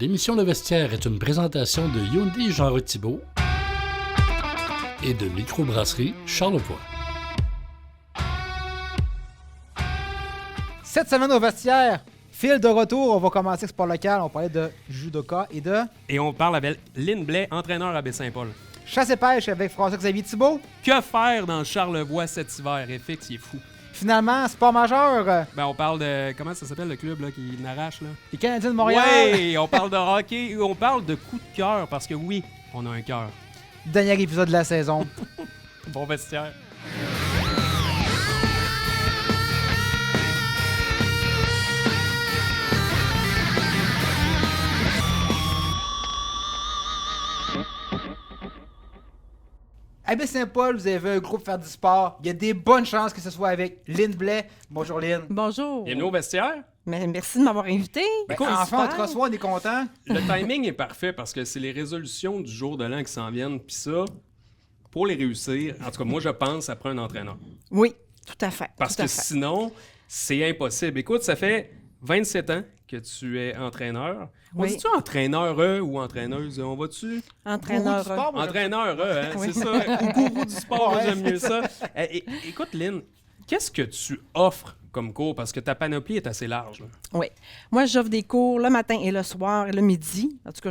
L'émission Le Vestiaire est une présentation de Hyundai Jean Thibault et de Microbrasserie Charlevoix. Cette semaine au Vestiaire, fil de retour, on va commencer avec sport local. On parlait de judoka et de Et on parle avec Lynn Blais, entraîneur à Baie-Saint-Paul. chasse et pêche avec François-Xavier Thibault. Que faire dans Charlevoix cet hiver? FX, il est fou. Finalement, sport majeur, Ben, on parle de... Comment ça s'appelle le club là, qui n'arrache, là? les Canadiens de Montréal. Ouais! On parle de hockey, on parle de coup de cœur, parce que oui, on a un cœur. Dernier épisode de la saison. Bon vestiaire. À Baie-Saint-Paul, vous avez vu un groupe faire du sport. Il y a des bonnes chances que ce soit avec Lynn Blais. Bonjour Lynn. Bonjour. Bienvenue au vestiaire. Mais merci de m'avoir invité. Ben, Écoute, enfin, on super. te reçoit, on est content. Le timing est parfait parce que c'est les résolutions du jour de l'an qui s'en viennent. Puis ça, pour les réussir, en tout cas, moi, je pense, ça prend un entraîneur. Oui, tout à fait. Parce tout à que fait. sinon, c'est impossible. Écoute, ça fait 27 ans que tu es entraîneur. On Oui. dit-tu entraîneur ou entraîneuse? On va-tu? Entraîneur. Gourou du sport, moi, Entraîneur, hein, Oui. c'est ça. Ou gourou du sport, moi, Ouais, j'aime mieux ça. Écoute, Lynn, qu'est-ce que tu offres comme cours? Parce que ta panoplie est assez large. Là. Oui. Moi, j'offre des cours le matin et le soir et le midi. En tout cas,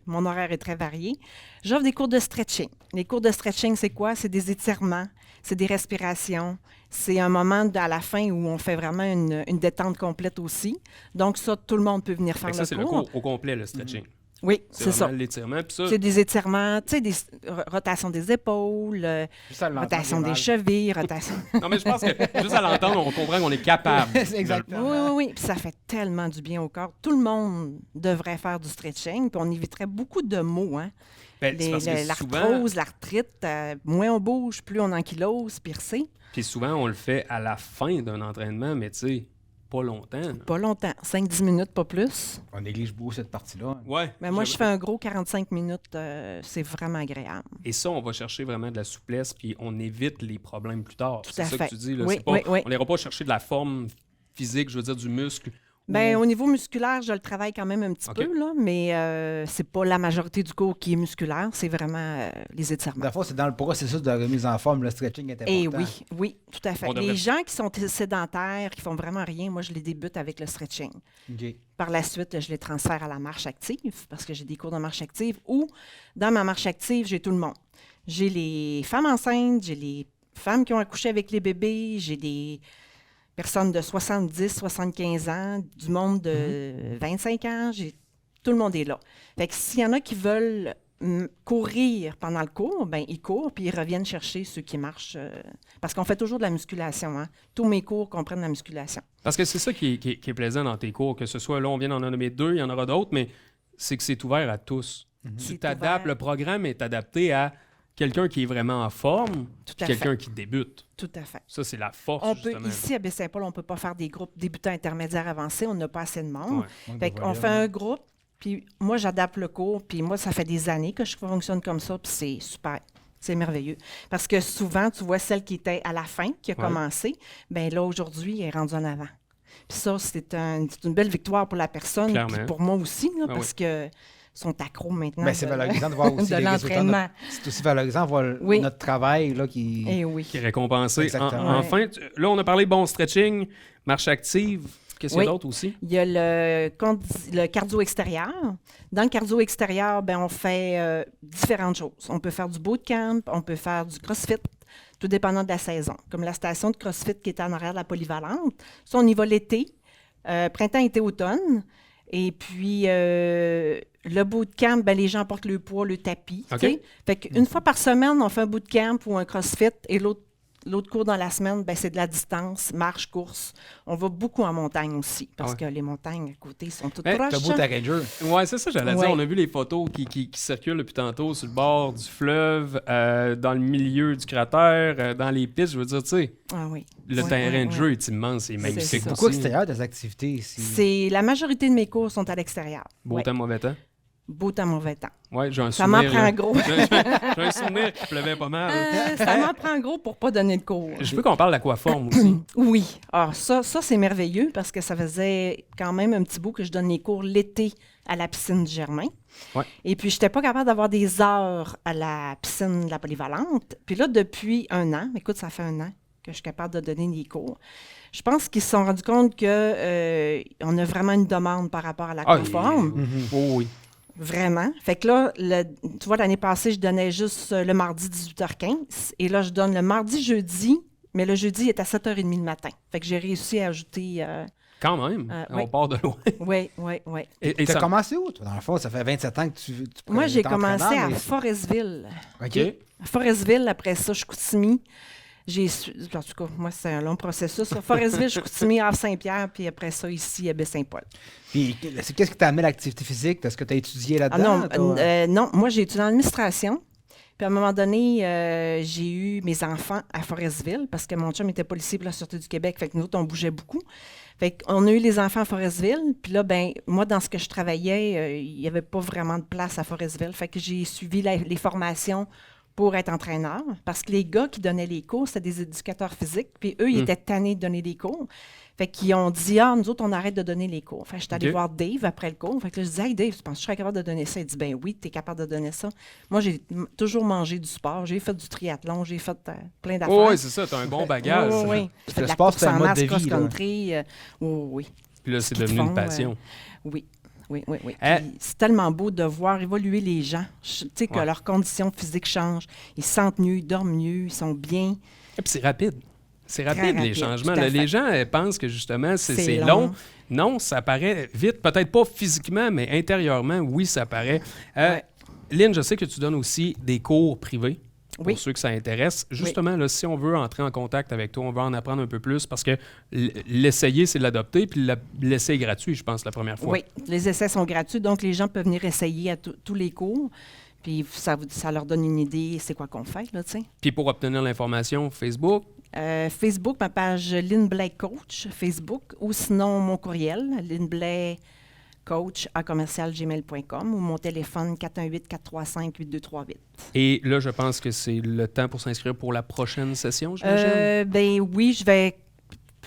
mon horaire est très varié. J'offre des cours de stretching. Les cours de stretching, c'est quoi? C'est des étirements, c'est des respirations. C'est un moment à la fin où on fait vraiment une détente complète aussi. Donc ça, tout le monde peut venir Fait faire que le ça, c'est le cours. cours au complet, le stretching. Oui, C'est c'est ça. vraiment l'étirement. Puis ça, C'est des étirements, tu sais, des rotations des épaules, Juste à l'entendre, rotation j'ai des mal. chevilles, rotation... non, mais je pense que juste à l'entendre, on comprend qu'on est capable. C'est exactement. Oui, oui, oui. Puis ça fait tellement du bien au corps. Tout le monde devrait faire du stretching, puis on éviterait beaucoup de maux. Hein? Ben, c'est parce que souvent, L'arthrose, l'arthrite, moins on bouge, plus on ankylose, pire c'est. puis souvent, on le fait à la fin d'un entraînement, mais tu sais, pas longtemps. là. Pas longtemps, 5-10 minutes, pas plus. On néglige beaucoup cette partie-là. Ouais. Mais moi, je fais un gros 45 minutes, c'est vraiment agréable. Et ça, on va chercher vraiment de la souplesse, puis on évite les problèmes plus tard. Tout C'est à ça fait. que tu dis. Là. Oui, C'est pas, oui, oui. On n'ira pas chercher de la forme physique, je veux dire, du muscle. Ben, ou- au niveau musculaire, je le travaille quand même un petit OK. peu, là, mais c'est pas la majorité du cours qui est musculaire, c'est vraiment les étirements. La fois, c'est dans le processus de remise en forme, le stretching est important. Eh oui, oui, tout à fait. On devrait- Les gens qui sont sédentaires, qui font vraiment rien, moi, je les débute avec le stretching. OK. Par la suite, je les transfère à la marche active parce que j'ai des cours de marche active ou dans ma marche active, j'ai tout le monde. J'ai les femmes enceintes, j'ai les femmes qui ont accouché avec les bébés, j'ai des personnes de 70, 75 ans, du monde de 25 ans, tout le monde est là. Fait que s'il y en a qui veulent courir pendant le cours, ben ils courent puis ils reviennent chercher ceux qui marchent parce qu'on fait toujours de la musculation. Hein? Tous mes cours comprennent la musculation. Parce que c'est ça qui est plaisant dans tes cours, que ce soit là, on vient d'en nommer 2, il y en aura d'autres, mais c'est que c'est ouvert à tous. Tu C'est t'adaptes, ouvert. le programme est adapté à quelqu'un qui est vraiment en forme, Tout puis à quelqu'un qui débute. Tout à fait. Ça, c'est la force, On peut, justement. ici, à Baie-Saint-Paul, on ne peut pas faire des groupes débutants, intermédiaires, avancés. On n'a pas assez de monde. Ouais. Fait qu'on fait un groupe, puis moi, j'adapte le cours, puis moi, ça fait des années que je fonctionne comme ça, puis c'est super. C'est merveilleux. Parce que souvent, tu vois celle qui était à la fin, qui a Ouais. commencé, bien là, aujourd'hui, elle est rendue en avant. Puis ça, c'est une belle victoire pour la personne, Clairement. puis pour moi aussi, là, Ah parce que sont accros maintenant Mais c'est valorisant de voir aussi de les résultats. l'entraînement. C'est aussi valorisant de voir Oui. notre travail là, qui... Eh oui. Qui est récompensé. Exactement. Enfin, là, on a parlé bon stretching, marche active. Qu'est-ce qu'il y a Oui. d'autre aussi? Il y a le cardio extérieur. Dans le cardio extérieur, ben, on fait différentes choses. On peut faire du bootcamp, on peut faire du crossfit, tout dépendant de la saison. Comme la station de crossfit qui est en arrière de la polyvalente. Ça, on y va l'été, printemps, été, automne. Et puis, le bootcamp, ben, les gens portent le poids, le tapis. OK. tu sais. Fait qu'une fois par semaine, on fait un bootcamp ou un crossfit et l'autre cours dans la semaine, ben, c'est de la distance, marche, course. On va beaucoup en montagne aussi, parce Ah que les montagnes à côté sont toutes Ben, proches. T'as beau ta ranger. Ouais, c'est ça, j'allais Ouais. dire. On a vu les photos qui circulent depuis tantôt sur le bord du fleuve, dans le milieu du cratère, dans les pistes. Je veux dire, tu sais, Ah oui. le Ouais, terrain ouais, de ouais. jeu est immense et magnifique. ça. Pourquoi aussi. extérieur des activités ici? C'est la majorité de mes cours sont à l'extérieur. Beau Ouais. temps, mauvais temps. beau temps, mauvais temps. Ouais, j'ai un Ça m'en souvenir. prend là. gros. J'ai un souvenir qu'il pleuvait pas mal. Ça m'en prend gros pour pas donner de cours. Je veux qu'on parle d'aquaforme aussi. Oui. Ah, ça c'est merveilleux parce que ça faisait quand même un petit bout que je donne les cours l'été à la piscine du Germain. Ouais. Et puis, je n'étais pas capable d'avoir des heures à la piscine de la Polyvalente. Puis là, depuis 1 an, écoute, ça fait 1 an que je suis capable de donner des cours. Je pense qu'ils se sont rendus compte qu'on a vraiment une demande par rapport à l'aquaforme. Oui. Vraiment. Fait que là, tu vois, l'année passée, je donnais juste le mardi 18h15. Et là, je donne le mardi, jeudi, mais le jeudi est à 7h30 le matin. Fait que j'ai réussi à ajouter... Quand même. oui. On part de loin. Oui. Et T'as ça... commencé où, toi? Dans le fond, ça fait 27 ans que tu Moi, j'ai t'es commencé entraîneur, à mais- Forestville. OK. À Forestville, après ça, Chicoutimi. En tout cas, moi, c'est un long processus. là. Forestville, Chicoutimi, Havre-Saint-Pierre, puis après ça, ici, à Baie-Saint-Paul. Puis, qu'est-ce qui t'a amené à l'activité physique? Est-ce que tu as étudié Ah là-dedans? non, non, moi, j'ai étudié en administration. Puis à un moment donné, j'ai eu mes enfants à Forestville parce que mon chum était policier pour la Sûreté du Québec. Fait que nous autres, on bougeait beaucoup. Fait qu'on a eu les enfants à Forestville. Puis là, ben moi, dans ce que je travaillais, il n'y avait pas vraiment de place à Forestville. Fait que j'ai suivi les formations pour être entraîneur. Parce que les gars qui donnaient les cours, c'était des éducateurs physiques. Puis eux, ils étaient tannés de donner des cours. Fait qu'ils ont dit, nous autres, on arrête de donner les cours. Fait que j'étais allée voir Dave après le cours. Fait que là, je disais, hey Dave, tu penses que je serais capable de donner ça? Il dit, ben oui, tu es capable de donner ça. Moi, j'ai toujours mangé du sport. J'ai fait du triathlon, j'ai fait plein d'affaires. Oh, oui, c'est ça. Tu as un bon bagage. Oui. J'ai fait Le de la sport, course c'est un en mode masse, de vie, là. cross-country. Oui. Puis là, c'est Ski de devenu une fond, passion. Oui. Puis Hein? c'est tellement beau de voir évoluer les gens. Tu sais, que Ouais. leurs conditions physiques changent. Ils se sentent mieux, ils dorment mieux, ils sont bien. Et puis c'est rapide. C'est rapide, les rapide, changements. tout à Là, les fait. gens pensent que justement, c'est C'est long. long. Non, ça paraît vite. Peut-être pas physiquement, mais intérieurement, oui, ça paraît. Ouais. Lynn, je sais que tu donnes aussi des cours privés. Pour Oui. ceux que ça intéresse. Justement, là, si on veut entrer en contact avec toi, on veut en apprendre un peu plus parce que l'essayer, c'est l'adopter, puis l'essai est gratuit, je pense, la première fois. Oui, les essais sont gratuits, donc les gens peuvent venir essayer à tous les cours. Puis ça leur donne une idée, c'est quoi qu'on fait, là, tu sais. Puis pour obtenir l'information, Facebook, Facebook, ma page Lynn Blais Coach, Facebook, ou sinon mon courriel, lynnblais.coach@commercialgmail.com ou mon téléphone 418-435-8238. et là, je pense que c'est le temps pour s'inscrire pour la prochaine session, j'imagine. Ben oui, je vais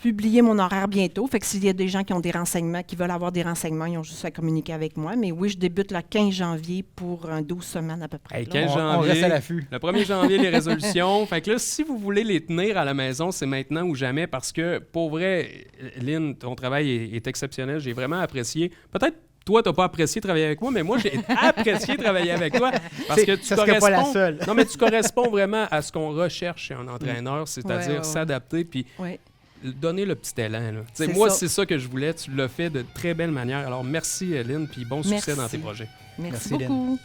publier mon horaire bientôt. Fait que s'il y a des gens qui ont des renseignements, qui veulent avoir des renseignements, ils ont juste à communiquer avec moi. Mais oui, je débute le 15 janvier pour 12 semaines à peu près. Hey, là. 15 On janvier, reste à l'affût. le 1er janvier, les résolutions. Fait que là, si vous voulez les tenir à la maison, c'est maintenant ou jamais parce que, pour vrai, Lynn, ton travail est exceptionnel. J'ai vraiment apprécié. Peut-être toi, tu n'as pas apprécié travailler avec moi, mais moi, j'ai apprécié travailler avec toi parce que tu ça serait pas la seule. Non, mais tu corresponds vraiment à ce qu'on recherche chez un entraîneur, c'est-à-dire Ouais. s'adapter puis Oui. donner le petit élan. Là. Tu sais, C'est moi, ça. c'est ça que je voulais. Tu l'as fait de très belle manière. Alors, merci, Lynn, puis bon succès Merci. dans tes projets. Merci Merci, beaucoup.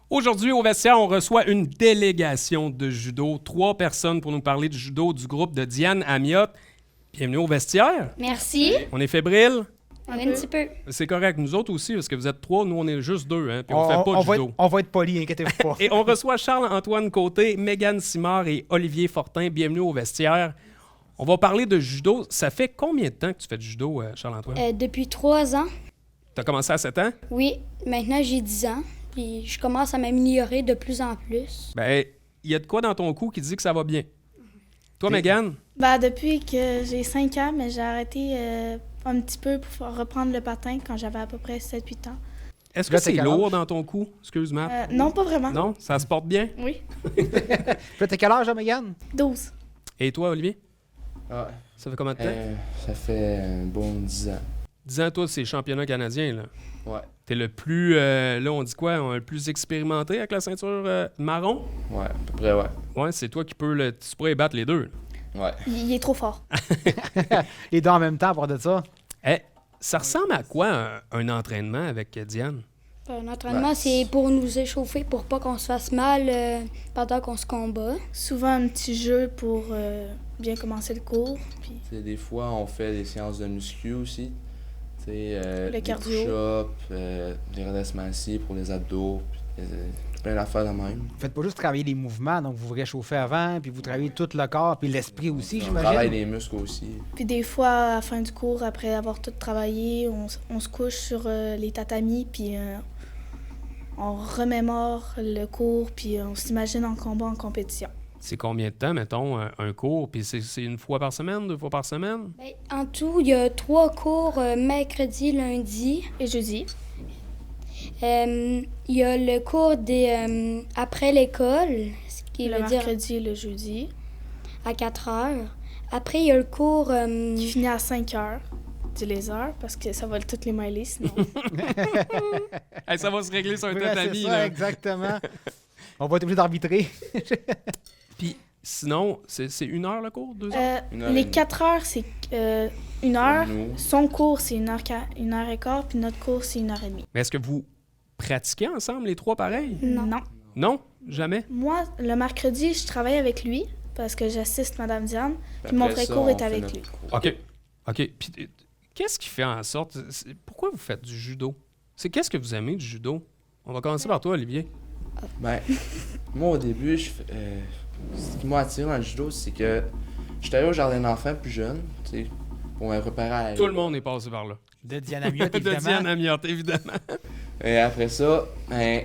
Aujourd'hui, au vestiaire, on reçoit une délégation de judo. 3 personnes pour nous parler du judo du groupe de Diane Amiotte. Bienvenue au vestiaire. Merci. On est fébrile. Un petit peu. C'est correct. Nous autres aussi, parce que vous êtes 3, nous, on est juste 2. Hein, puis on fait pas de va judo. être, on va être poli, inquiétez-vous pas. Et on reçoit Charles-Antoine Côté, Mégane Simard et Olivier Fortin. Bienvenue au vestiaire. On va parler de judo. Ça fait combien de temps que tu fais du judo, Charles-Antoine? Depuis 3 ans, Tu as commencé à 7 ans? oui. Maintenant, j'ai 10 ans. Puis je commence à m'améliorer de plus en plus. Ben, il y a de quoi dans ton cou qui dit que ça va bien. Toi, Mégane? Depuis que j'ai 5 ans, mais j'ai arrêté un petit peu pour reprendre le patin quand j'avais à peu près 7-8 ans. Est-ce que Là, t'as c'est quel lourd âge? dans ton cou? Excuse-moi. Non, pas vraiment. Non? Ça se porte bien? Oui. Puis là, t'as quel âge, hein, Mégane? 12. Et toi, Olivier? Ah, Ça fait combien de temps? ça fait un bon 10 ans. 10 ans, toi, c'est championnat canadien, là. Ouais, T'es le plus, là, on dit quoi? Le plus expérimenté avec la ceinture marron? ouais, à peu près, ouais. Ouais, c'est toi qui peux tu pourrais battre les deux. Ouais. Il est trop fort. Les deux en même temps pour de ça. Ça ressemble à quoi un entraînement avec Diane? Un entraînement, c'est pour nous échauffer, pour pas qu'on se fasse mal pendant qu'on se combat. Souvent un petit jeu pour bien commencer le cours. Puis T'sais, des fois, on fait des séances de muscu aussi. T'sais, Le des cardio. push-ups, des redressements assis pour les abdos. Puis, plein d'affaires de même. Vous faites pas juste travailler les mouvements, donc vous vous réchauffez avant, puis vous travaillez tout le corps, puis l'esprit aussi, On travaille j'imagine. les muscles aussi. Puis des fois, à la fin du cours, après avoir tout travaillé, on se couche sur les tatamis, puis on remémore le cours, puis on s'imagine en combat, en compétition. C'est combien de temps, mettons, un cours? Puis c'est une fois par semaine, 2 fois par semaine? Ben, en tout, il y a 3 cours mercredi, lundi. Et jeudi, Il y a le cours des après l'école, ce qui le veut dire mercredi et le jeudi, à 4 heures. Après, il y a le cours qui finit à 5 heures. Dis les heures, parce que ça va toutes les mêler, sinon. Hey, ça va se régler sur un Ouais, tatami, c'est ça, là. exactement. On va être obligé d'arbitrer. Puis sinon, c'est 1 heure le cours, 2 heures? Une heure et Les demie. 4 heures, c'est 1 heure. Nous, Son cours, c'est 1 heure et quart, puis notre cours, c'est 1 heure et demie. Mais est-ce que vous pratiquez ensemble les 3 pareils? Non. Non? Jamais? Moi, le mercredi, je travaille avec lui, parce que j'assiste Madame Diane, puis mon après vrai ça, cours on est fait avec notre lui. cours. OK. OK. Puis qu'est-ce qui fait en sorte... Pourquoi vous faites du judo? Qu'est-ce que vous aimez du judo? On va commencer par toi, Olivier. Ben, moi, au début, ce qui m'a attiré dans le judo, c'est que j'étais allé au jardin d'enfants plus jeune, tu sais, pour me préparer à la Tout le monde est passé par là. De Diana Miotte, De évidemment. Diane Amiotte, évidemment. Et après ça, ben,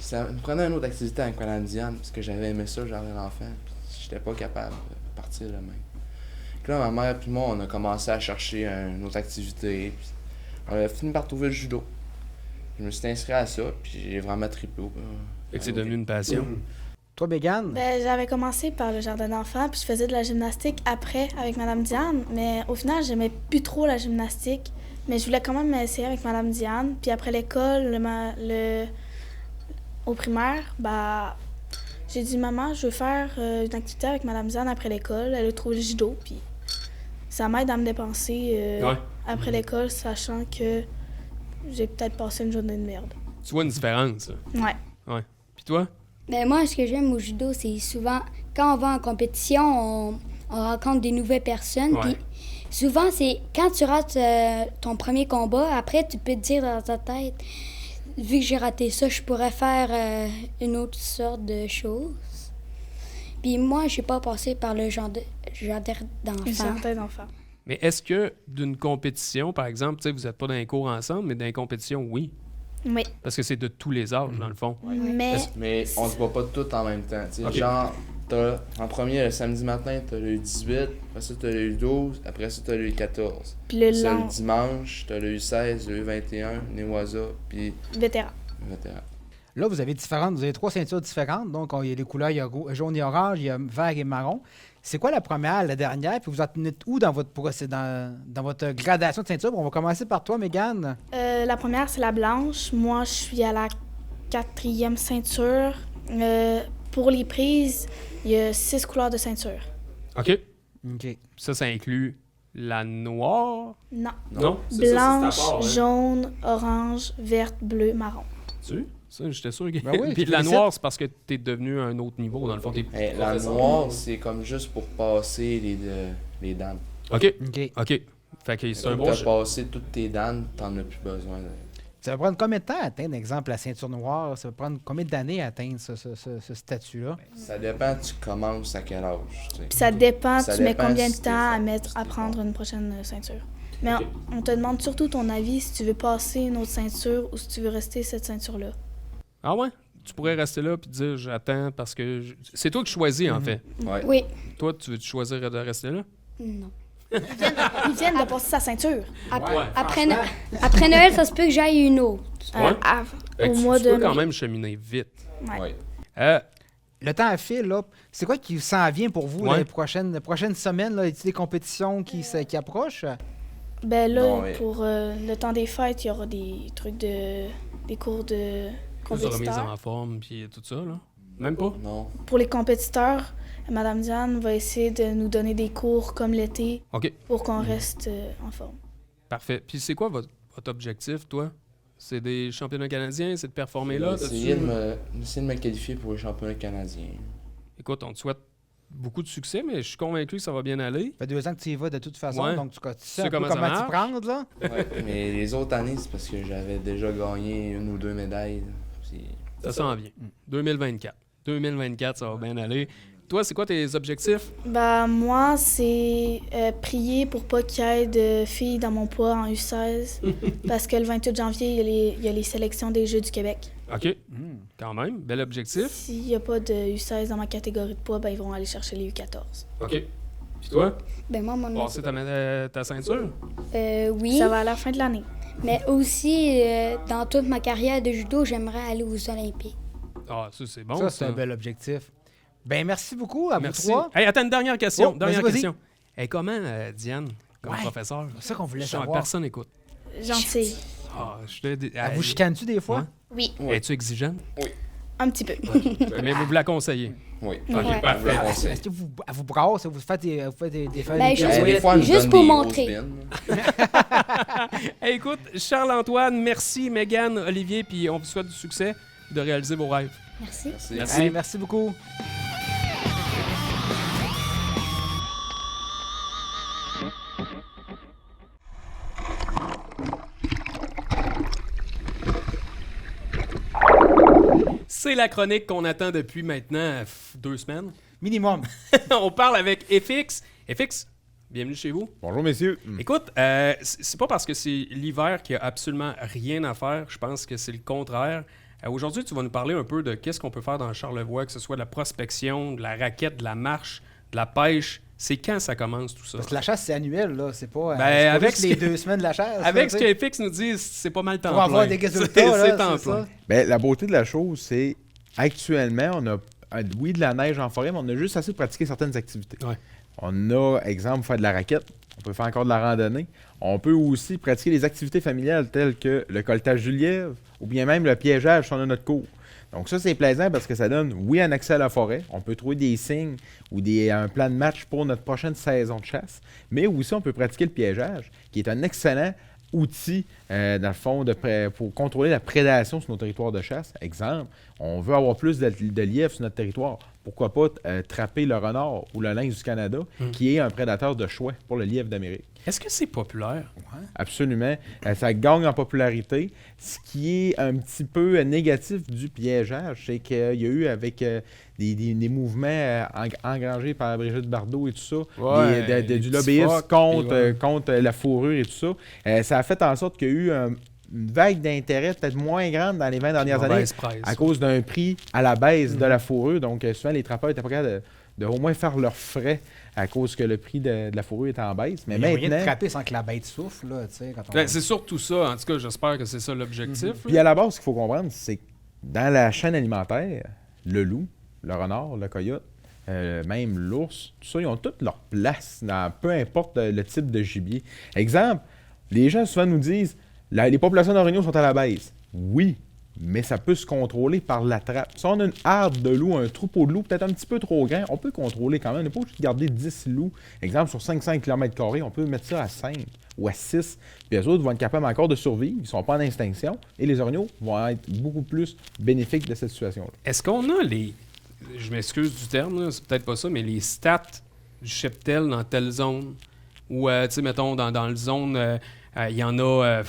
ça me prenait une autre activité avec Madame Diane, parce que j'avais aimé ça, le jardin d'enfants, puis j'étais pas capable de partir de même. Puis là, ma mère et moi, on a commencé à chercher une autre activité, puis on a fini par trouver le judo. Je me suis inscrit à ça, puis j'ai vraiment trippé. Fait que c'est devenu une passion. Toi, Mégane? Ben, j'avais commencé par le jardin d'enfants, puis je faisais de la gymnastique après avec Madame Diane, mais au final, j'aimais plus trop la gymnastique. Mais je voulais quand même essayer avec Madame Diane. Puis après l'école, au primaire, bah, j'ai dit, maman, je veux faire une activité avec Madame Diane après l'école. Elle a trouvé le judo, puis ça m'aide à me dépenser Ouais. après l'école, sachant que j'ai peut-être passé une journée de merde. Tu vois une différence, là. Ouais. Puis toi? Ben moi, ce que j'aime au judo, c'est souvent, quand on va en compétition, on rencontre des nouvelles personnes. Ouais. Puis souvent, c'est quand tu rates ton premier combat, après, tu peux te dire dans ta tête, vu que j'ai raté ça, je pourrais faire une autre sorte de chose. Puis moi, j'ai pas passé par le jardin Une d'enfants. certaine enfant. Mais est-ce que d'une compétition, par exemple, tu sais, vous n'êtes pas dans les cours ensemble, mais dans les compétitions, oui? Oui. Parce que c'est de tous les âges, dans le fond. Mais Mais on se voit pas tout en même temps. Tu sais, Ok. genre, en premier, le samedi matin, t'as le 18, après ça, t'as le 12, après ça, t'as le 14. puis le Ça, le long dimanche, t'as le 16, le 21, Newaza, puis vétéran. le vétéran. Là, vous avez 3 ceintures différentes. Donc, il y a les couleurs, il y a jaune et orange, il y a vert et marron. C'est quoi la première, la dernière? Puis vous en êtes où dans votre dans votre gradation de ceinture? On va commencer par toi, Mégane. La première, c'est la blanche. Moi, je suis à la 4e ceinture. Pour les prises, il y a 6 couleurs de ceinture. OK. OK. Ça inclut la noire? Non. Non? Blanche, jaune, orange, verte, bleu, marron. Tu? Ça, j'étais sûr que... Ben oui, Puis tu la félicite. noire, c'est parce que t'es devenu un autre niveau, dans le fond. Hey, la noire, c'est comme juste pour passer les dames. OK. OK. OK. Fait que c'est un Quand bon... t'as passé toutes tes dames, t'en as plus besoin. Ça va prendre combien de temps à atteindre, exemple, la ceinture noire? Ça va prendre combien d'années à atteindre ce statut-là? Ça dépend, tu commences à quel âge. Tu sais. Puis ça dépend, Ça tu mets dépend combien de si t'es temps à fort, mettre si à t'es prendre fort. une prochaine ceinture. Mais Ok. on te demande surtout ton avis si tu veux passer une autre ceinture ou si tu veux rester cette ceinture-là. Ah ouais? Tu pourrais rester là puis dire j'attends parce que... C'est toi qui choisis, en fait. Ouais. Oui. Toi, tu veux choisir de rester là? Non. Ils viennent de passer sa ceinture. Après Noël, ça se peut que j'aille une autre. Ouais. Fait que Au mois tu de peux quand mai. même cheminer vite. Ouais. Ouais. Le temps file, là. C'est quoi qui s'en vient pour vous Ouais. les prochaines semaines? Là? Y a-t-il des compétitions qui approchent? Ben là, Non, ouais. pour le temps des fêtes, il y aura des trucs des cours de Plus de remise compétiteurs. en forme puis tout ça, là? Même pas? Non. Pour les compétiteurs, Madame Diane va essayer de nous donner des cours comme l'été OK. pour qu'on reste en forme. Parfait. Puis c'est quoi votre objectif, toi? C'est des championnats canadiens? C'est de performer là? Essayer de me qualifier pour les championnats canadiens. Écoute, on te souhaite beaucoup de succès, mais je suis convaincu que ça va bien aller. Ça fait 2 ans que tu y vas de toute façon, Ouais. donc tu sais sais un peu comment ça comment t'y marche. prendre, là. Ouais, mais les autres années, c'est parce que j'avais déjà gagné 1 ou 2 médailles. Puis Ça s'en vient. 2024. 2024, ça va bien aller. Toi, c'est quoi tes objectifs? Bah, moi, c'est prier pour pas qu'il y ait de filles dans mon poids en U16. Parce que le 28 janvier, il y a les sélections des Jeux du Québec. OK. Quand même, bel objectif. S'il n'y a pas de U16 dans ma catégorie de poids, ben, ils vont aller chercher les U14. OK. Puis toi? Ben moi, mon Passer ta ceinture? oui, Ça va à la fin de l'année. mais aussi, dans toute ma carrière de judo, j'aimerais aller aux Olympiques. Ah, ça, c'est bon. Ça, c'est un bel objectif. Ben, merci beaucoup à Merci. vous trois. Hey, attends, une dernière question. Oh, dernière vas-y. question. Hey, comment, Diane, comme Ouais. professeur? C'est ça qu'on voulait Genre, savoir. personne n'écoute. Gentil. Ah, je te... Elle vous chicane-tu des fois? Oui, Es-tu exigeante? un petit peu. Mais vous la conseillez. Oui. OK, Ouais. parfait. Je le conseille. Est-ce que elle vous brasse? Vous faites des Ben, je- Des fois, elle nous Juste donne pour des montrer. grosses bines. Hey, écoute, Charles-Antoine, merci, Mégane, Olivier, puis on vous souhaite du succès de réaliser vos rêves. Merci. Merci. Merci. Hey, merci beaucoup. C'est la chronique qu'on attend depuis maintenant 2 semaines. Minimum. On parle avec FX. FX, bienvenue chez vous. Bonjour, messieurs. Écoute, c'est pas parce que c'est l'hiver qu'il n'y a absolument rien à faire. Je pense que c'est le contraire. Aujourd'hui, tu vas nous parler un peu de qu'est-ce qu'on peut faire dans Charlevoix, que ce soit de la prospection, de la raquette, de la marche, de la pêche. C'est quand ça commence tout ça? Parce que la chasse, c'est annuel, là. C'est pas, Ben, c'est pas avec juste ce les que- 2 semaines de la chasse. Avec ce là, que FX nous dit, c'est pas mal temps pour avoir plein. des résultats, là, C'est temps c'est plein. ça. Ben, la beauté de la chose, c'est actuellement, on a, oui, de la neige en forêt, mais on a juste assez de pratiquer certaines activités. Ouais. On a, exemple, faire de la raquette. On peut faire encore de la randonnée. On peut aussi pratiquer des activités familiales telles que le colletage du lièvre ou bien même le piégeage si on a notre cours. Donc ça, c'est plaisant parce que ça donne, oui, un accès à la forêt. On peut trouver des signes ou un plan de match pour notre prochaine saison de chasse. Mais aussi, on peut pratiquer le piégeage, qui est un excellent outil, dans le fond, pour contrôler la prédation sur nos territoires de chasse. Exemple, on veut avoir plus de lièvres sur notre territoire. Pourquoi pas trapper le renard ou le lynx du Canada, qui est un prédateur de choix pour le lièvre d'Amérique. Est-ce que c'est populaire? Absolument. Ça gagne en popularité. Ce qui est un petit peu négatif du piégeage, c'est qu'il y a eu avec des mouvements engrangés par Brigitte Bardot et tout ça, Ouais, les du petits lobbyisme phoques, contre, puis ouais. contre la fourrure et tout ça. Ça a fait en sorte qu'il y a eu une vague d'intérêt peut-être moins grande dans les 20 dernières années Mauvaise presse. à cause d'un prix à la baisse de la fourrure. Donc, souvent, les trappeurs étaient pas capables de au moins faire leurs frais à cause que le prix de la fourrure était en baisse. Mais Il y a moyen de maintenant, trapper sans que la bête souffle, là, tu sais, quand on... Ben, c'est surtout ça. En tout cas, j'espère que c'est ça l'objectif. puis à la base, ce qu'il faut comprendre, c'est que dans la chaîne alimentaire, le loup, le renard, le coyote, même l'ours, tout ça, ils ont toutes leur place, dans, peu importe le type de gibier. Exemple, les gens souvent nous disent les populations d'orignaux sont à la baisse. Oui, mais ça peut se contrôler par la trappe. Si on a une harde de loups, un troupeau de loups peut-être un petit peu trop grand, on peut contrôler quand même. On n'est pas obligé de garder 10 loups. Exemple, sur 500 km², on peut mettre ça à 5 ou à 6. Puis les autres vont être capables encore de survivre. Ils ne sont pas en extinction. Et les orignaux vont être beaucoup plus bénéfiques de cette situation-là. Est-ce qu'on a je m'excuse du terme, là, c'est peut-être pas ça, mais les stats du cheptel dans telle zone? Ou, tu sais, mettons, dans le zone, il y en a,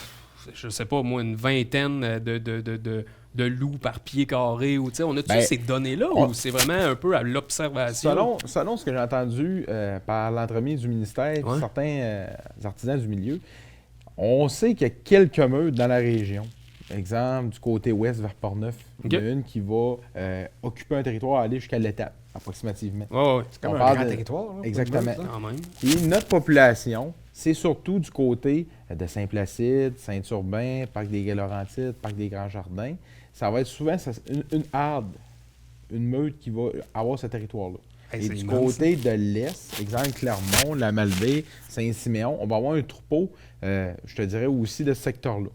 je sais pas, moi, une vingtaine de loups par pied carré. Ou, tu sais, on a-tu ces données-là ou c'est vraiment un peu à l'observation? Selon ce que j'ai entendu par l'entremise du ministère et Ouais. certains artisans du milieu, on sait qu'il y a quelques meutes dans la région. Exemple, du côté ouest vers Portneuf, il y en a une qui va occuper un territoire, aller jusqu'à l'étape, approximativement. Ouais. C'est comme on un parle grand de- territoire. là, Exactement. pas de meute, Quand même. Et notre population, c'est surtout du côté de Saint-Placide, Saint-Urbain, Parc des Laurentides, Parc des Grands Jardins. Ça va être souvent une harde, une meute qui va avoir ce territoire-là. Hey, Et c'est du immense, côté de l'Est, exemple Clermont, la Malbaie, Saint-Siméon, on va avoir un troupeau, je te dirais aussi de ce secteur-là.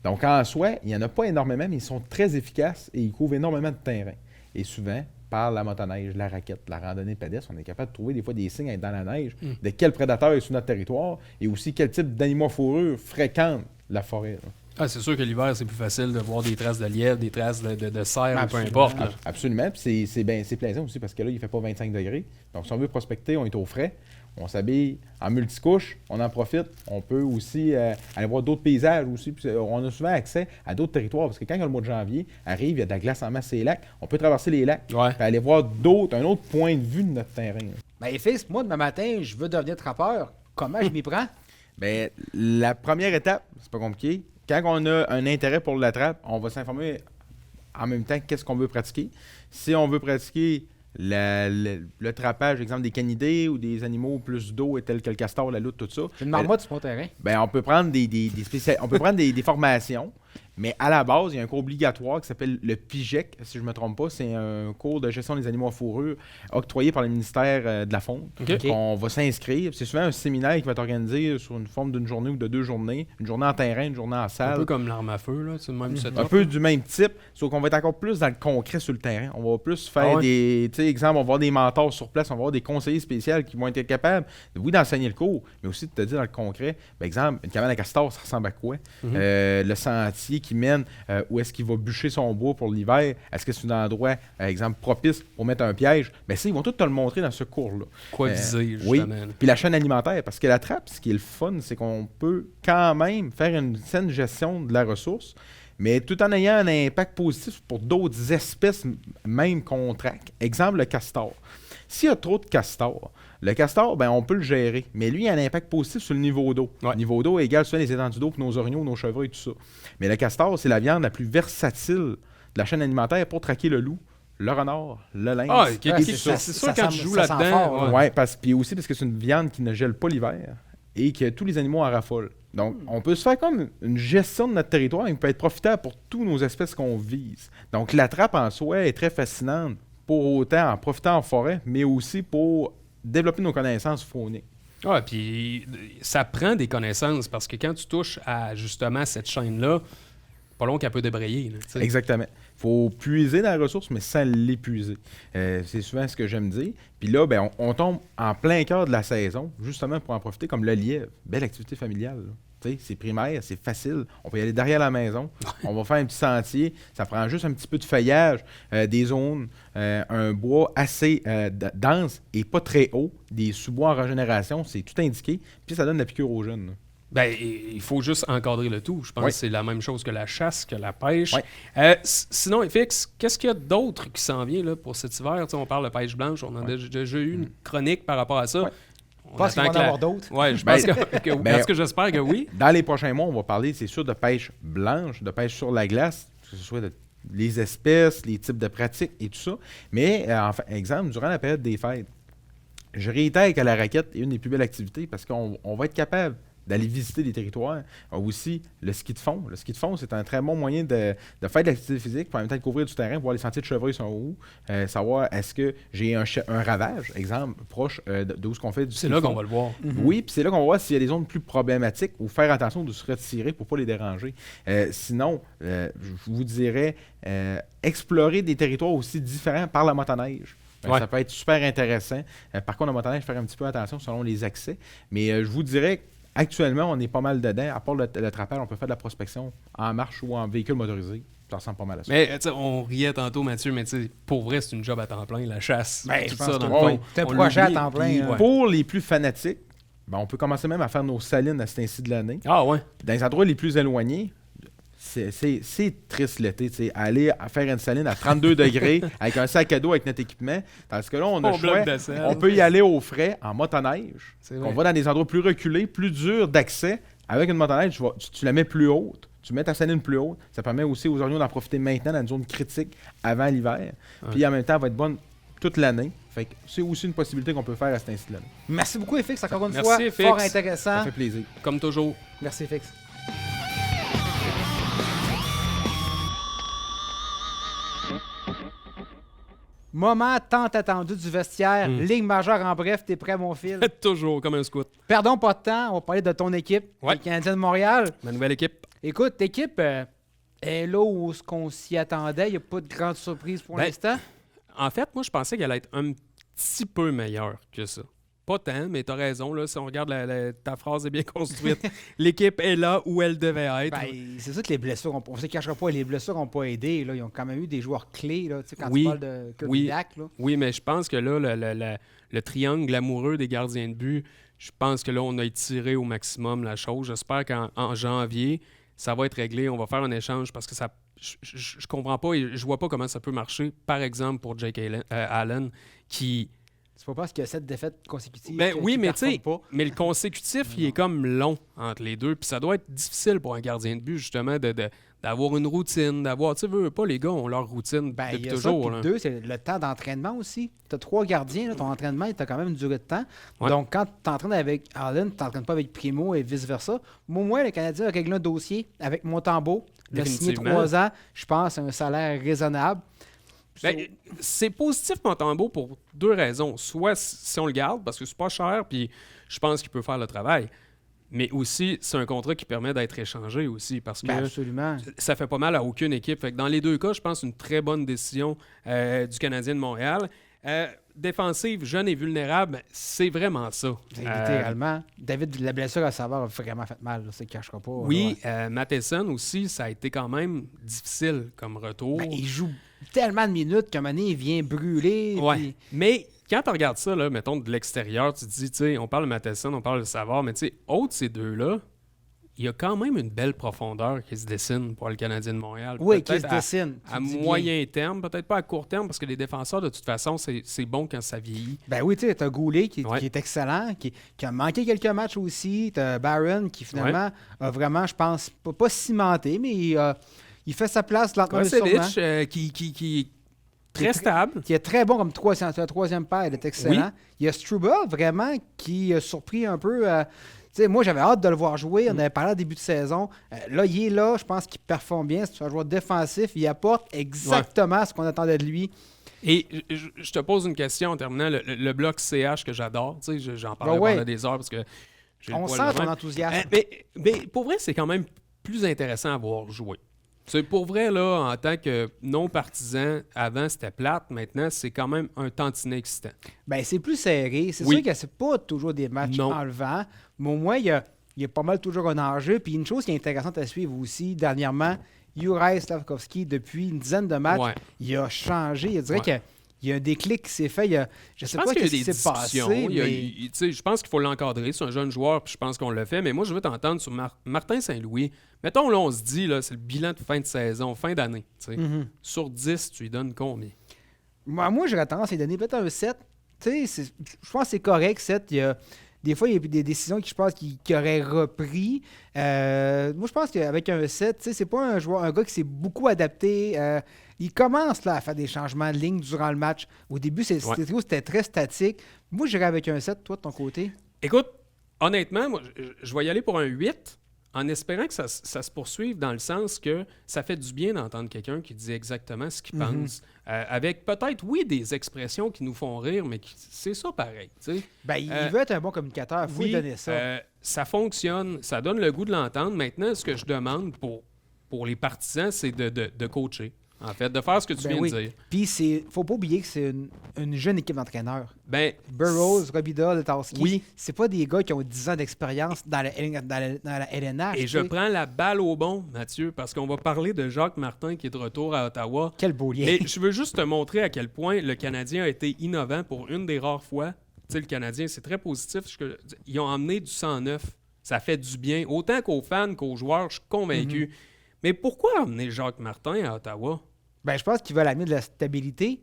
Donc en soi, il n'y en a pas énormément, mais ils sont très efficaces et ils couvrent énormément de terrain. Et souvent, par la motoneige, la raquette, la randonnée pédestre, on est capable de trouver des fois des signes dans la neige de quel prédateur est sur notre territoire et aussi quel type d'animaux à fourrure fréquentent la forêt. Là. Ah, c'est sûr que l'hiver, c'est plus facile de voir des traces de lièvre, des traces de cerf, ou peu Absolument. importe. Là. Absolument. Puis c'est plaisant aussi parce que là, il ne fait pas 25 degrés. Donc, si on veut prospecter, on est au frais. On s'habille en multicouche, on en profite. On peut aussi aller voir d'autres paysages aussi. Puis, on a souvent accès à d'autres territoires parce que quand le mois de janvier arrive, il y a de la glace en masse sur les lacs. On peut traverser les lacs Ouais. et aller voir un autre point de vue de notre terrain. Ben, FX, moi, demain matin, je veux devenir trappeur. Comment je m'y prends? Ben, la première étape, c'est pas compliqué. Quand on a un intérêt pour la trappe, on va s'informer en même temps qu'est-ce qu'on veut pratiquer. Si on veut pratiquer le trappage, exemple des canidés ou des animaux plus d'eau tels que le castor, la loutre, tout ça, J'ai une marmotte sur mon terrain. ben, on peut prendre on peut prendre des formations. Mais à la base, il y a un cours obligatoire qui s'appelle le PIGEC, si je ne me trompe pas. C'est un cours de gestion des animaux à fourrure octroyé par le ministère de la Faune. OK. On va s'inscrire. C'est souvent un séminaire qui va être organisé sur une forme d'une journée ou de 2 journées. Une journée en terrain, une journée en Un salle. peu comme l'arme à feu, là. C'est le même setup. Un peu du même type, sauf qu'on va être encore plus dans le concret sur le terrain. On va plus faire Ah ouais? des... Tu sais, exemple, on va avoir des mentors sur place, on va avoir des conseillers spéciaux qui vont être capables, oui, d'enseigner le cours, mais aussi de te dire dans le concret, par exemple, une cabane à castor, ça ressemble à quoi? Le sentier qui mène, où est-ce qu'il va bûcher son bois pour l'hiver? Est-ce que c'est un endroit, exemple, propice pour mettre un piège? Bien, ça, ils vont tout te le montrer dans ce cours-là. Quoi viser, Oui, justement. là. puis la chaîne alimentaire, parce que la trappe, ce qui est le fun, c'est qu'on peut quand même faire une saine gestion de la ressource, mais tout en ayant un impact positif pour d'autres espèces, même qu'on traque. Exemple, le castor. S'il y a trop de castor, le castor, ben, on peut le gérer, mais lui, il a un impact positif sur le niveau d'eau. Ouais. Le niveau d'eau égale souvent les étendues d'eau pour nos orignaux, nos chevreuils, tout ça. Mais le castor, c'est la viande la plus versatile de la chaîne alimentaire pour traquer le loup, le renard, le lynx. Ah, et Ouais, tout c'est c'est ça ça quand sent- tu joues ça sent là-dedans. fort, ouais. Ouais, puis aussi parce que c'est une viande qui ne gèle pas l'hiver et que tous les animaux en raffolent. Donc, on peut se faire comme une gestion de notre territoire qui peut être profitable pour toutes nos espèces qu'on vise. Donc, la trappe en soi est très fascinante pour autant en profitant en forêt, mais aussi pour développer nos connaissances fauniques. Ah, puis ça prend des connaissances parce que quand tu touches à justement cette chaîne-là, pas long qu'elle peut débrayer. Là, tu sais. Exactement. Il faut puiser dans la ressource, mais sans l'épuiser. C'est souvent ce que j'aime dire. Puis là, ben, on tombe en plein cœur de la saison, justement pour en profiter, comme le lièvre. Belle activité familiale. Là. Tu sais, c'est primaire, c'est facile. On peut y aller derrière la maison. On va faire un petit sentier. Ça prend juste un petit peu de feuillage, des zones, un bois assez dense et pas très haut, des sous-bois en régénération. C'est tout indiqué. Puis ça donne la piqûre aux jeunes. Là. Ben, il faut juste encadrer le tout. Je pense Oui. que c'est la même chose que la chasse, que la pêche. Oui. Sinon, FX, qu'est-ce qu'il y a d'autre qui s'en vient là, pour cet hiver? Tu sais, on parle de pêche blanche, on a déjà eu une chronique par rapport à ça. Oui. On Je pense qu'il va attend en que avoir d'autres. Ouais, je Ben, pense que oui. ben, Est-ce que j'espère que oui? Dans les prochains mois, on va parler, c'est sûr, de pêche blanche, de pêche sur la glace, que ce soit les espèces, les types de pratiques et tout ça. Mais, enfin, exemple, durant la période des fêtes, je réitère que la raquette est une des plus belles activités parce qu'on va être capable d'aller visiter des territoires. Aussi, le ski de fond. Le ski de fond, c'est un très bon moyen de faire de l'activité physique, puis en même temps de couvrir du terrain, voir les sentiers de chevreuil sont où, savoir est-ce que j'ai un ravage, exemple, proche d'où ce qu'on fait du ski C'est de là fond. qu'on va le voir. Oui, puis c'est là qu'on va voir s'il y a des zones plus problématiques ou faire attention de se retirer pour ne pas les déranger. Sinon, je vous dirais, explorer des territoires aussi différents par la motoneige. Ouais. Ça peut être super intéressant. Par contre, la motoneige, faire un petit peu attention selon les accès. Mais je vous dirais actuellement, on est pas mal dedans. À part le trappage, on peut faire de la prospection en marche ou en véhicule motorisé. Ça ressemble pas mal à ça. Mais tu sais, on riait tantôt, Mathieu, mais tu sais, pour vrai, c'est une job à temps plein, la chasse. Ben, tout je pense ça que dans le oui. fond. C'est un On projet à l'oublie. temps plein. Puis hein. pour les plus fanatiques, ben, on peut commencer même à faire nos salines à cet ainsi de l'année. Ah ouais. Dans les endroits les plus éloignés, c'est triste l'été. Aller à faire une saline à 32 degrés avec un sac à dos avec notre équipement. Tandis que là, on a On le choix. bloque de sel. On peut y aller au frais en motoneige. C'est vrai. On va dans des endroits plus reculés, plus durs d'accès. Avec une motoneige, tu la mets plus haute. Tu mets ta saline plus haute. Ça permet aussi aux orignaux d'en profiter maintenant dans une zone critique avant l'hiver. Puis en même temps, elle va être bonne toute l'année. Fait que c'est aussi une possibilité qu'on peut faire à cet ainsi de l'année. Merci beaucoup, FX, encore une Merci, fois. FX. Fort Ça intéressant. fait plaisir. Comme toujours. Merci, FX. Moment tant attendu du vestiaire. Ligue majeure en bref, t'es prêt, mon fil? Toujours comme un scout. Perdons pas de temps, on va parler de ton équipe, Ouais. les Canadiens de Montréal. Ma nouvelle équipe. Écoute, l'équipe est là où ce qu'on s'y attendait. Il n'y a pas de grande surprise pour Ben, l'instant. En fait, moi, je pensais qu'elle allait être un petit peu meilleure que ça. Pas tant, mais t'as raison. Là, si on regarde ta phrase est bien construite. L'équipe est là où elle devait être. Ben, c'est ça que les blessures, on ne se cachera pas, les blessures n'ont pas aidé. Là. Ils ont quand même eu des joueurs clés. Là, quand Oui, tu parles de Kobiak. Là. Oui, mais je pense que là, le triangle amoureux des gardiens de but, je pense que là, on a étiré au maximum la chose. J'espère qu'en janvier, ça va être réglé. On va faire un échange parce que ça, je comprends pas et je vois pas comment ça peut marcher. Par exemple, pour Jake Allen, qui... C'est pas parce qu'il y a 7 défaites consécutives. Ben oui, qu'il mais tu sais, performe pas. mais le consécutif, il est comme long entre les deux. Puis ça doit être difficile pour un gardien de but, justement, d'avoir une routine, d'avoir... Tu sais, veux pas, les gars ont leur routine Ben, depuis il y a toujours. ça, là. puis 2, c'est le temps d'entraînement aussi. Tu as 3 gardiens, là, ton entraînement, il a quand même une durée de temps. Ouais. Donc, quand tu t'entraînes avec Allen, tu t'entraînes pas avec Primo et vice-versa. Moi, au moins, le Canadien a réglé un dossier avec Montembeau. Il a signé Définitivement. 3 ans, je pense, un salaire raisonnable. Ben, c'est positif Montembeau pour 2 raisons. Soit si on le garde, parce que c'est pas cher, puis je pense qu'il peut faire le travail. Mais aussi, c'est un contrat qui permet d'être échangé aussi, parce que Ben, absolument. ça fait pas mal à aucune équipe. Fait que dans les 2 cas, je pense une très bonne décision du Canadien de Montréal. Défensive, jeune et vulnérable, c'est vraiment ça. Littéralement. David, la blessure à Savard a vraiment fait mal, là, ça ne cachera pas. Oui, là. Matheson aussi, ça a été quand même difficile comme retour. Ben, il joue tellement de minutes qu'à un moment donné, il vient brûler. Ouais. puis- Mais quand tu regardes ça, là, mettons de l'extérieur, tu te dis, tu sais, on parle de Matheson, on parle de Savard, mais tu sais, autre ces deux-là, il y a quand même une belle profondeur qui se dessine pour le Canadien de Montréal. Oui, qui Peut-être se dessine. à tu dis bien. moyen terme, peut-être pas à court terme, parce que les défenseurs, de toute façon, c'est bon quand ça vieillit. Ben oui, tu sais, t'as Goulet qui Ouais. est excellent, qui a manqué quelques matchs aussi. T'as Barron qui finalement a vraiment, je pense, pas cimenté, mais il fait sa place lentement mais sûrement. Kovacevic, qui est très stable. Qui est très bon comme troisième paire, il est excellent. Il y a Struble, vraiment, qui a surpris un peu. Tu sais, moi, j'avais hâte de le voir jouer. On avait parlé au début de saison. Là, il est là. Je pense qu'il performe bien. C'est un joueur défensif. Il apporte exactement ce qu'on attendait de lui. Et je te pose une question en terminant. Le bloc CH que j'adore, tu sais, j'en parlais ouais. pendant des heures parce que j'ai le On poil sent de ton même. enthousiasme. Mais pour vrai, c'est quand même plus intéressant à voir jouer. C'est pour vrai, là, en tant que non-partisan, avant c'était plate, maintenant c'est quand même un tantinet excitant. Ben, c'est plus serré. C'est Oui. sûr que c'est pas toujours des matchs Non. enlevants, mais au moins, il y a pas mal toujours un enjeu. Puis une chose qui est intéressante à suivre aussi, dernièrement, Juraj Slafkovský, depuis une dizaine de matchs, Ouais. il a changé. Il dirait Ouais. qu'il y a un déclic qui s'est fait. Je sais Je pense pas qu'il y a ce qui des s'est passé, discussions. mais... Tu sais, je pense qu'il faut l'encadrer. C'est un jeune joueur, puis je pense qu'on le fait. Mais moi, je veux t'entendre sur Martin Saint-Louis. Mettons, là, on se dit, là, c'est le bilan de fin de saison, fin d'année. Tu sais. Mhm. Sur 10, tu lui donnes combien? Moi, j'aurais tendance à lui donner peut-être un 7. Tu sais, je pense que c'est correct, 7. Des fois, il y a des décisions que je pense qu'il aurait repris. Moi, je pense qu'avec un 7, tu sais, c'est pas un gars qui s'est beaucoup adapté. Il commence là, à faire des changements de ligne durant le match. Au début, c'était très statique. Moi, j'irais avec un 7, toi, de ton côté. Écoute, honnêtement, moi, je vais y aller pour un 8 en espérant que ça se poursuive dans le sens que ça fait du bien d'entendre quelqu'un qui dit exactement ce qu'il pense. Avec peut-être, oui, des expressions qui nous font rire, mais c'est ça pareil. Tu sais. Ben, il veut être un bon communicateur. Il faut lui donner ça. Ça fonctionne, ça donne le goût de l'entendre. Maintenant, ce que je demande pour les partisans, c'est de coacher. En fait, de faire ce que tu viens de dire. Puis, faut pas oublier que c'est une jeune équipe d'entraîneurs. Ben, Burroughs, Robida, Letarski, Oui. c'est pas des gars qui ont 10 ans d'expérience dans la LNH. et je prends la balle au bon, Mathieu, parce qu'on va parler de Jacques Martin qui est de retour à Ottawa. Quel beau lien. Mais je veux juste te montrer à quel point le Canadien a été innovant pour une des rares fois. Tu sais, le Canadien, c'est très positif. Ils ont emmené du 109. Ça fait du bien, autant qu'aux fans qu'aux joueurs, je suis convaincu. Mais pourquoi emmener Jacques Martin à Ottawa? Ben, je pense qu'ils veulent amener de la stabilité.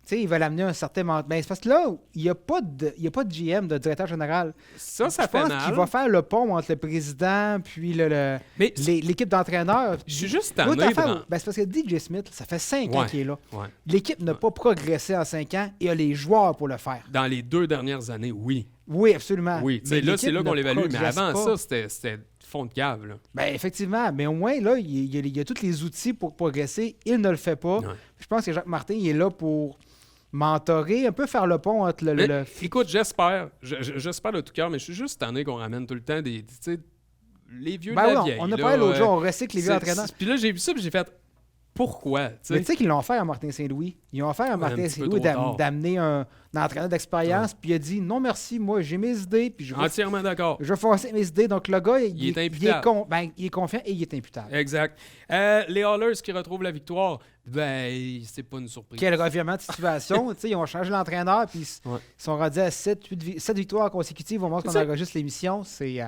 Tu sais, ils veulent amener un certain... Ben, c'est parce que là, il n'y a pas de GM, de directeur général. Ça je fait pense mal. qu'il va faire le pont entre le président puis Mais l'équipe d'entraîneurs. je suis juste L'autre tanné. affaire, ben, c'est parce que DJ Smith, ça fait 5 ans Ouais. qu'il est là. Ouais. L'équipe n'a pas progressé en 5 ans et a les joueurs pour le faire. Dans les 2 dernières années, oui. Oui, absolument. Oui, tu sais, Mais là, c'est l'équipe là qu'on ne l'évalue. Mais progresse avant pas. ça, c'était fond de cave. Là. Ben, effectivement. Mais au moins, là, il y a tous les outils pour progresser. Il ne le fait pas. Ouais. Je pense que Jacques Martin, il est là pour mentorer, un peu faire le pont entre Mais, écoute, j'espère. J'espère de tout cœur, mais je suis juste tanné qu'on ramène tout le temps des. Tu sais, les vieux de Ben la oui, vieille. on a là, parlé l'autre jour, on recycle les vieux c'est- entraîneurs. Puis là, j'ai vu ça, puis j'ai fait. pourquoi? tu sais? Mais tu sais qu'ils l'ont fait à Martin Saint-Louis. Ils ont fait à un Martin petit peu Saint-Louis trop tard. d'amener un entraîneur d'expérience, puis il a dit non merci, moi j'ai mes idées, puis Entièrement d'accord. je vais foncer mes idées. Donc le gars, Il est imputable. il est confiant et il est imputable. Exact. Les Oilers qui retrouvent la victoire, ben, c'est pas une surprise. Quel revirement de situation. Tu sais, ils ont changé l'entraîneur, puis ils sont rendus à 7 victoires consécutives au moment où on C'est- enregistre l'émission.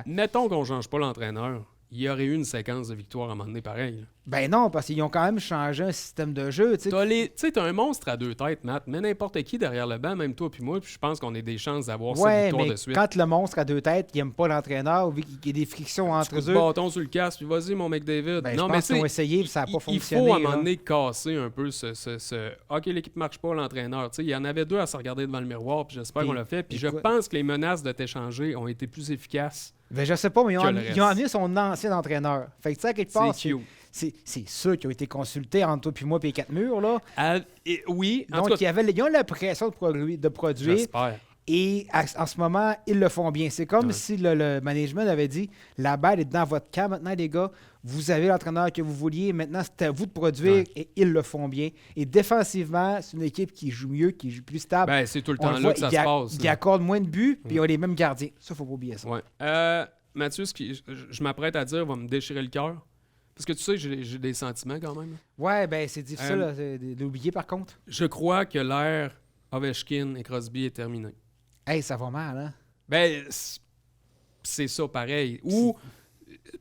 Mettons qu'on change pas l'entraîneur, il y aurait eu une séquence de victoires à un moment donné pareil. là. Ben non, parce qu'ils ont quand même changé un système de jeu. Tu sais. T'as un monstre à deux têtes, Matt. Mais n'importe qui derrière le banc, même toi puis moi, puis je pense qu'on a des chances d'avoir cette Ouais, victoire mais de suite. quand le monstre a deux têtes, il n'aime pas l'entraîneur, vu qu'il y a des frictions Tu entre coups de eux. bâton sur le casque, puis vas-y, mon McDavid. Ben, non, je mais pense qu'ils ont tu sais, essayé, puis ça n'a pas il fonctionné. faut à un moment là. donné casser un peu ce OK, l'équipe marche pas, l'entraîneur. Tu sais, il y en avait deux à se regarder devant le miroir, puis j'espère Puis, qu'on l'a fait. Puis je écoute- pense que les menaces de t'échanger ont été plus efficaces. Ben, je sais pas, mais Que le ils reste. ont amené son ancien entraîneur. Fait que tu sais, à quelque part, C'est cute. c'est ceux qui ont été consultés entre toi puis moi puis les quatre murs. Là. Oui, en Donc, tout cas, ils ont la pression de produire. j'espère. Et en ce moment, ils le font bien. C'est comme Ouais. si le management avait dit la balle est dans votre camp maintenant, les gars. Vous avez l'entraîneur que vous vouliez. Maintenant, c'est à vous de produire. Ouais. Et ils le font bien. Et défensivement, c'est une équipe qui joue mieux, qui joue plus stable. Ben, c'est tout le On temps voit, là que ça se passe. Ils accordent moins de buts, puis ils ont les mêmes gardiens. Ça, faut pas oublier ça. Ouais. Mathieu, je m'apprête à dire va me déchirer le cœur. Parce que tu sais, j'ai des sentiments quand même. Ouais, ben c'est difficile là, d'oublier par contre. Je crois que l'ère Ovechkin et Crosby est terminée. Hey, ça va mal, hein? Ben, c'est ça pareil. Ou,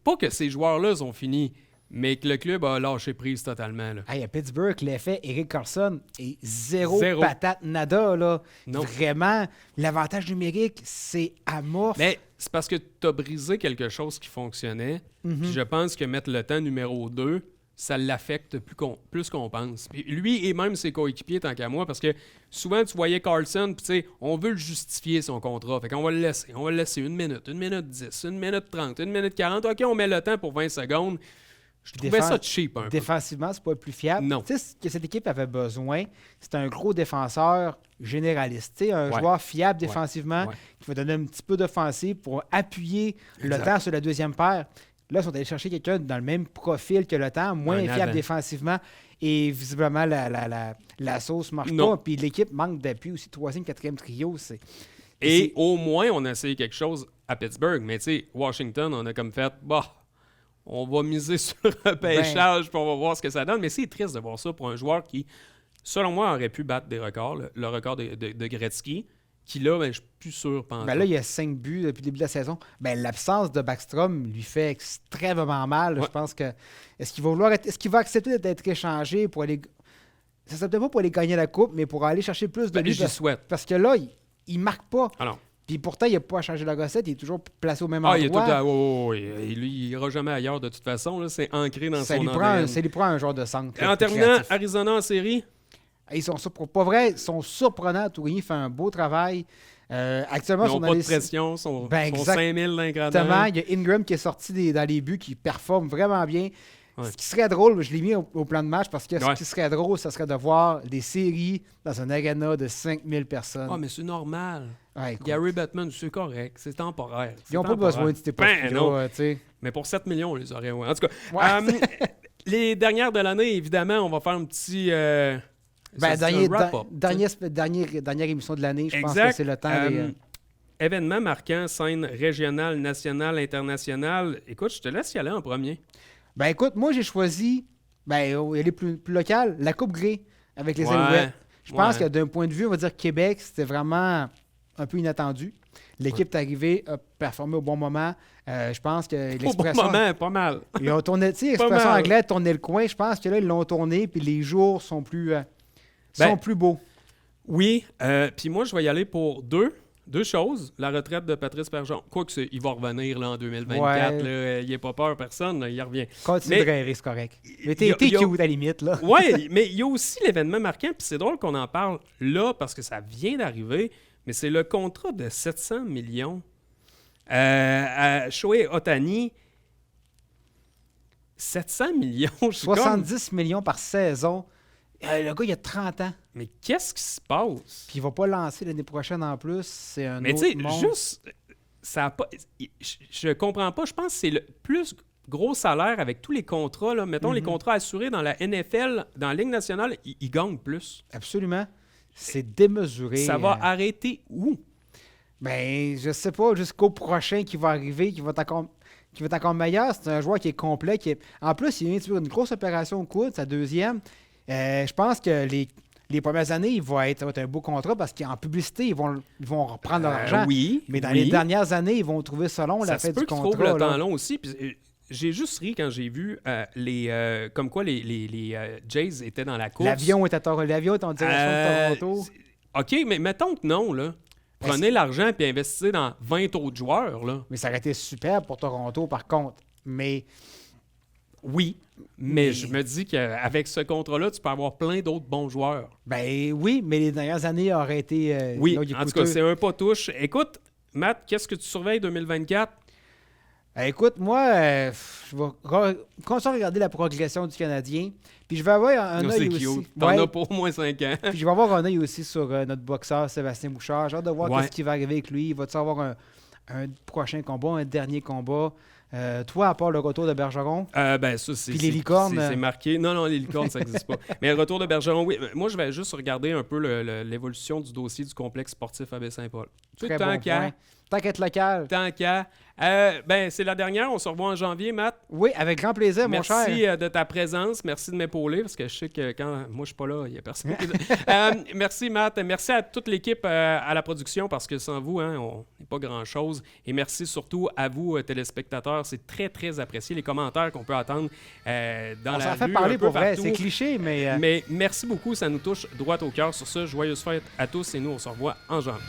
pas que ces joueurs-là sont finis, mais que le club a lâché prise totalement. Là. Hey, à Pittsburgh, l'effet Eric Carlson est zéro Zéro. patate nada, là. Non. Vraiment, l'avantage numérique, c'est amorphe. Mais c'est parce que tu as brisé quelque chose qui fonctionnait. Mhm. Puis je pense que mettre le temps numéro 2, ça l'affecte plus qu'on pense. Puis lui et même ses coéquipiers, tant qu'à moi, parce que souvent, tu voyais Carlson, puis tu sais, on veut le justifier son contrat. Fait qu'on va le laisser. On va le laisser 1 minute 10, 1 minute 30, 1 minute 40. OK, on met le temps pour 20 secondes. Je trouvais ça cheap un peu. Défensivement, c'est pas le plus fiable. Non. Tu sais, ce que cette équipe avait besoin, c'est un gros défenseur généraliste. Tu sais, un Ouais. joueur fiable Ouais. défensivement Ouais. qui va donner un petit peu d'offensive pour appuyer Exact. le temps sur la deuxième paire. Là, ils sont allés chercher quelqu'un dans le même profil que le temps, moins Un fiable avant. défensivement. Et visiblement, la sauce marche Non. pas. Puis l'équipe manque d'appui aussi. Troisième, quatrième trio, c'est... Et au moins, on a essayé quelque chose à Pittsburgh. Mais tu sais, Washington, on a comme fait, bah, on va miser sur un pêchage, puis on va voir ce que ça donne. Mais c'est triste de voir ça pour un joueur qui, selon moi, aurait pu battre des records, le record de Gretzky, qui là, ben, je suis plus sûr. Ben là, il y a 5 buts depuis le début de la saison. Ben, l'absence de Backstrom lui fait extrêmement mal. Ouais. Je pense que. Est-ce qu'il va accepter d'être échangé pour aller. Ça serait peut-être pas pour aller gagner la coupe, mais pour aller chercher plus de Ben, buts. j'y souhaite. Parce que là, il marque pas. Alors, Puis pourtant, il n'a pas à changer la gossette. Il est toujours placé au même il est tout endroit. à... Et lui, il ira jamais ailleurs de toute façon. Là, c'est ancré dans Ça son lui ADN. prend un joueur de centre. Et là, en plus terminant, créatif. Arizona en série. Ils sont pas vrai, ils sont surprenants. Tourigny fait un beau travail. Actuellement, Ils ils sont n'ont dans pas les de pression. Sont Ben, 5000 dans les Exactement. gradins. Il y a Ingram qui est sorti dans les buts, qui performe vraiment bien. Ouais. Ce qui serait drôle, je l'ai mis au plan de match parce que Ouais. ce qui serait drôle, ce serait de voir des séries dans un arena de 5000 personnes. Ah, mais c'est normal. Ouais, écoute, Gary Bettman, c'est correct. C'est temporaire. ils n'ont pas besoin de cette Ben, non. époque-là. Tu sais. Mais pour 7 millions, on les aurait. Ouais. En tout cas, Ouais. les dernières de l'année, évidemment, on va faire un petit. Ben, ça, c'est un wrap-up, dernière émission de l'année, je pense Exact. que c'est le temps. Événement marquant, scène régionale, nationale, internationale. Écoute, je te laisse y aller en premier. Ben écoute, moi j'ai choisi, elle est plus locale, la Coupe Grey avec les Ouais, Alouettes. Je pense ouais. que d'un point de vue, on va dire Québec, c'était vraiment un peu inattendu. L'équipe est arrivée, a performé au bon moment. Je pense que Au bon l'expression... moment, pas mal. Ils ont tourné, tu sais, Pas l'expression mal. anglaise, tourner le coin. Je pense que là, ils l'ont tourné, puis les jours sont plus, Ben, plus beaux. Oui, puis moi, je vais y aller pour deux choses. La retraite de Patrice Bergeron. Quoique, il va revenir là, en 2024. Ouais. Là, il n'est pas peur, personne. Là, il revient. Continue mais- de rêver, c'est correct. Mais il t'es y a- cute à la limite, là. Oui, mais il y a aussi l'événement marquant, puis c'est drôle qu'on en parle là parce que ça vient d'arriver, mais c'est le contrat de 700 millions à Shohei Ohtani. 700 millions, je suis comme... 70 millions par saison. Le gars, il a 30 ans. Mais qu'est-ce qui se passe? Puis il va pas lancer l'année prochaine en plus. C'est un Mais tu autre sais, monde. juste... Ça a pas... Je comprends pas. Je pense que c'est le plus gros salaire avec tous les contrats. Là. Mettons, les contrats assurés dans la NFL, dans la Ligue nationale, ils gagnent plus. Absolument. C'est démesuré. Ça va arrêter où? Ben, je sais pas, jusqu'au prochain qui va arriver, qui va être encore meilleur. C'est un joueur qui est complet. En plus, il vient de faire une grosse opération au coude, sa deuxième. Je pense que les premières années, ça va être un beau contrat parce qu'en publicité, ils vont reprendre leur argent. Oui. Mais dans les dernières années, ils vont trouver ça long, la ça fin se peut du qu'ils contrat. trouvent le là. temps long aussi. Puis, j'ai juste ri quand j'ai vu comme quoi les Jays étaient dans la course. L'avion est en direction de Toronto. OK, mais mettons que non, là. Prenez l'argent et investissez dans 20 autres joueurs, là. Mais ça aurait été super pour Toronto, par contre. Mais oui, mais je me dis qu'avec ce contrat-là, tu peux avoir plein d'autres bons joueurs. ben oui, mais les dernières années auraient été... Oui, là, il est en tout coûteux. cas, c'est un pas touche. Écoute, Matt, qu'est-ce que tu surveilles 2024? Écoute, moi, je vais continuer à regarder la progression du Canadien. Puis je vais avoir un C'est œil cute. aussi. T'en Ouais, as pour au moins 5 ans. puis je vais avoir un œil aussi sur notre boxeur Sébastien Bouchard. J'ai hâte de voir Ouais. qu'est-ce qui va arriver avec lui. Va-t-il avoir un prochain combat, un dernier combat? Toi, à part le retour de Bergeron, Ben ça, c'est Puis les licornes, c'est marqué. Non, les licornes, ça n'existe pas. Mais le retour de Bergeron, oui. Moi, je vais juste regarder un peu l'évolution du dossier du complexe sportif à Baie-Saint-Paul. Tout très tant bon qu'à. point. Tant qu'être local. Tant qu'à. Ben, c'est la dernière. On se revoit en janvier, Matt. Oui, avec grand plaisir, mon cher. Merci de ta présence. Merci de m'épauler parce que je sais que quand moi je suis pas là, il n'y a personne qui... Merci, Matt. Merci à toute l'équipe à la production parce que sans vous, on n'est pas grand-chose. Et merci surtout à vous, téléspectateurs. C'est très, très apprécié. Les commentaires qu'on peut attendre dans On la s'en fait rue, parler un peu pour vrai. partout. C'est cliché, mais... Mais merci beaucoup. Ça nous touche droit au cœur. Sur ce, joyeuses fêtes à tous et nous, on se revoit en janvier.